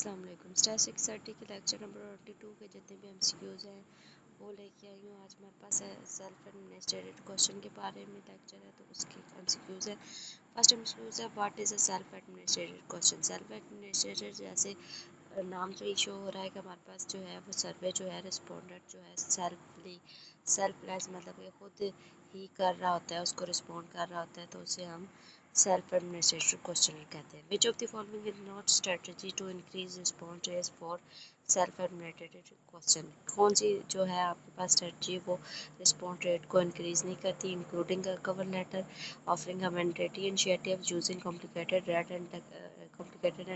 अस्सलाम वालेकुम। स्टैटिस्टिक्स सर्टी के लेक्चर नंबर 22 के जितने भी एमसीक्यूज़ हैं वो लेके आई हूँ। आज हमारे पास है सेल्फ एडमिनिस्ट्रेटेड क्वेश्चन के बारे में लेक्चर है, तो उसके एमसीक्यूज़ है। फर्स्ट एमसीक्यूज़ है, what is a self administrated question. Self administrated जैसे नाम से ही शो हो रहा है कि हमारे पास जो है वो सर्वे जो है रिस्पोंडेंट जो है सेल्फलेस मतलब ये खुद ही कर रहा होता है, उसको रिस्पॉन्ड कर रहा होता है, तो उसे हम सेल्फ एडमिनिस्ट्रेटेड क्वेश्चनर कहते हैं। Which of the following is not strategy to increase response rate for self administrated question. कौन सी जो है आपके पास स्ट्रेटजी वो रिस्पॉन्स रेट को इंक्रीज नहीं करती। Including a cover letter, offering a mandatory initiative, using complicated and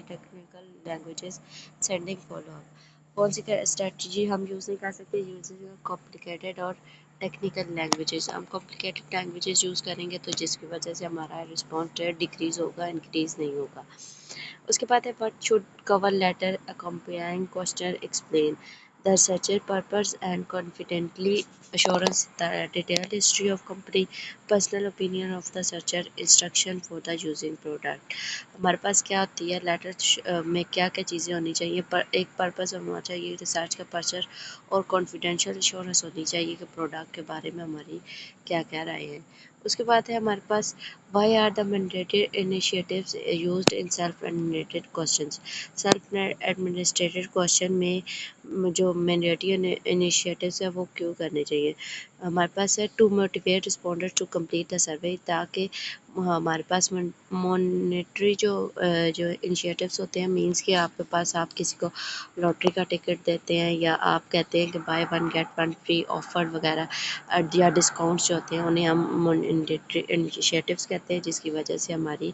technical languages, sending follow up. कौन सी स्ट्रेटजी हम यूज़ नहीं कर सकते। यूजिंग कॉम्प्लिकेटेड और टेक्निकल लैंग्वेजेस। हम कॉम्प्लिकेटेड लैंग्वेजेस यूज़ करेंगे तो जिसकी वजह से हमारा रिस्पॉन्स रेट डिक्रीज़ होगा, इंक्रीज़ नहीं होगा। उसके बाद है what should cover letter accompanying question explain the researcher purpose and confidently assurance the detailed history of company, personal opinion of the searcher, instruction for the using product। हमारे पास क्या होती है लेटर में क्या क्या चीज़ें होनी चाहिए। एक पर्पस होना चाहिए रिसर्च का पर्चर, और कॉन्फिडेंशियल इंश्योरेंस होनी चाहिए कि प्रोडक्ट के बारे में हमारी क्या क्या राय है। उसके बाद है हमारे पास why are the mandated initiatives used in self administered questions. Self administrated question में जो मैंडेटरी इनिशिएटिव्स है वो क्यों करने चाहिए। हमारे पास है to motivate responder to complete the survey, ताकि हमारे पास मॉनेटरी जो इनिशिएटिव्स होते हैं, मींस कि आपके पास आप किसी को लॉटरी का टिकट देते हैं या आप कहते हैं कि by one get one free offer वगैरह या डिस्काउंट्स जो होते हैं उन्हें हम मॉनेटरी इनिशिएटिव्स कहते हैं, जिसकी वजह से हमारी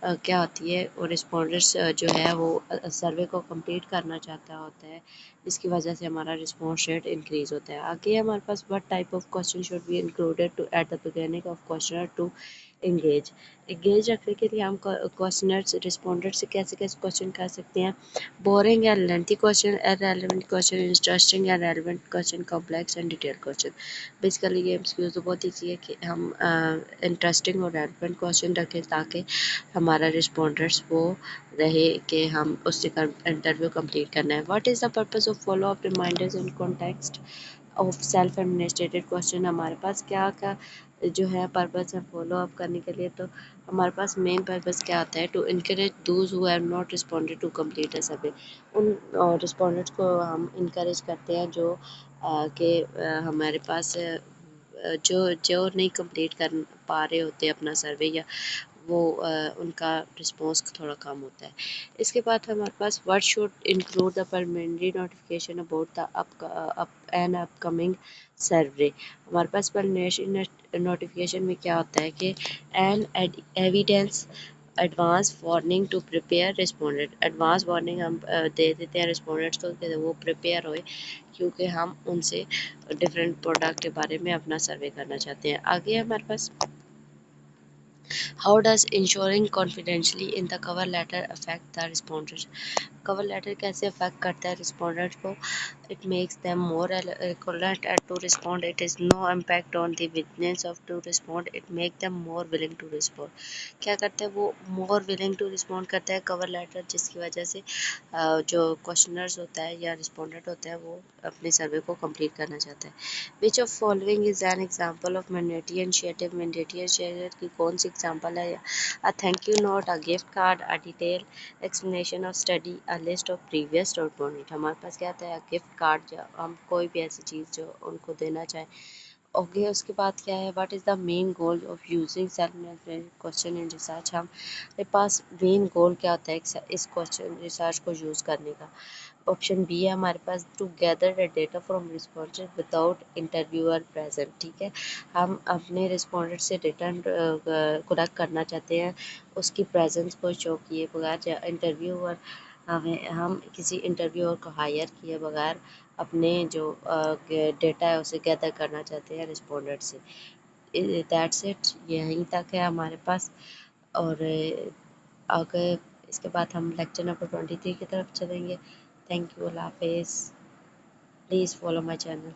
क्या होती है और रिस्पोंडर्स जो है वो सर्वे को कंप्लीट करना चाहता होता है, जिसकी वजह से हमारा रिस्पॉन्स रेट इंक्रीज होता है। आगे हमारे पास what type of question should be included to at the beginning of questionnaire to engage रखने के लिए हम क्वेश्चनर रिस्पोंडर से कैसे कैसे क्वेश्चन कर सकते हैं। बोरिंग या lengthy question, irrelevant question, interesting या relevant question, complex and detail question. Basically ये एमसीक्यूज तो बहुत ईजी है कि हम इंटरेस्टिंग और रेलेवेंट क्वेश्चन रखें ताकि हमारा रिस्पोंडर्स वो रहे कि हम उससे इंटरव्यू कंप्लीट करना है। What is the purpose of follow up reminders in context of self administrated question. हमारे पास क्या क्या जो है पर्पस है फॉलो अप करने के लिए, तो हमारे पास मेन पर्पस क्या आता है to encourage those who have not responded to complete a survey. उन रिस्पोंडेंट्स को हम इनकरेज करते हैं जो कि हमारे पास जो जो नहीं कंप्लीट कर पा रहे होते अपना सर्वे, या वो उनका रिस्पॉन्स थोड़ा कम होता है। इसके बाद हमारे पास what should include the preliminary notification about the an upcoming survey. हमारे पास प्रिलिमिनरी नोटिफिकेशन में क्या होता है कि an evidence advance warning to prepare respondent. Advance warning हम दे देते हैं रिस्पोंडेंट्स को कि वो प्रिपेयर होए, क्योंकि हम उनसे डिफरेंट प्रोडक्ट के बारे में अपना सर्वे करना चाहते हैं। आगे हमारे पास how does ensuring confidentially in the cover letter affect the respondent. Cover letter कैसे अफेक्ट करता है रिस्पोंडेंट को। It makes them more reluctant to respond. It is no impact on the willingness of to respond. It make them more willing to respond. क्या करता है वो मोर willing to respond करता है कवर लेटर, जिसकी वजह से जो क्वेश्चनर्स होता है या रिस्पोंडेंट होता है वो अपने सर्वे को कंप्लीट करना चाहता है। Which of following is an example of mandatory initiative. Mandatory initiative की कौन सी एग्जाम्पल है। A thank you note, a gift card, a detail explanation of study, a list of previous dot bonnet. हमारे पास क्या आता है गिफ्ट कार्ड, या हम कोई भी ऐसी चीज़ जो उनको देना चाहें। ओके, उसके बाद क्या है what is the main goal of using self question in research. हमारे पास मेन गोल क्या होता है इस क्वेश्चन रिसर्च को यूज़ करने का। ऑप्शन बी है हमारे पास to gather the data from respondent without interviewer present. ठीक है, हम अपने रिस्पॉन्डेंट से डेटा कलेक्ट करना चाहते हैं उसकी प्रेजेंस को शो किए बगैर। इंटरव्यूअर हम किसी इंटरव्यूअर को हायर किए बगैर अपने जो डेटा है उसे गैदर करना चाहते हैं रिस्पोंडेंट से। दैट्स इट, यहीं तक है हमारे पास। और आगे इसके बाद हम लेक्चर नंबर 23 की तरफ चलेंगे। थैंक यू, अल्लाह हाफिज़। Please follow my channel.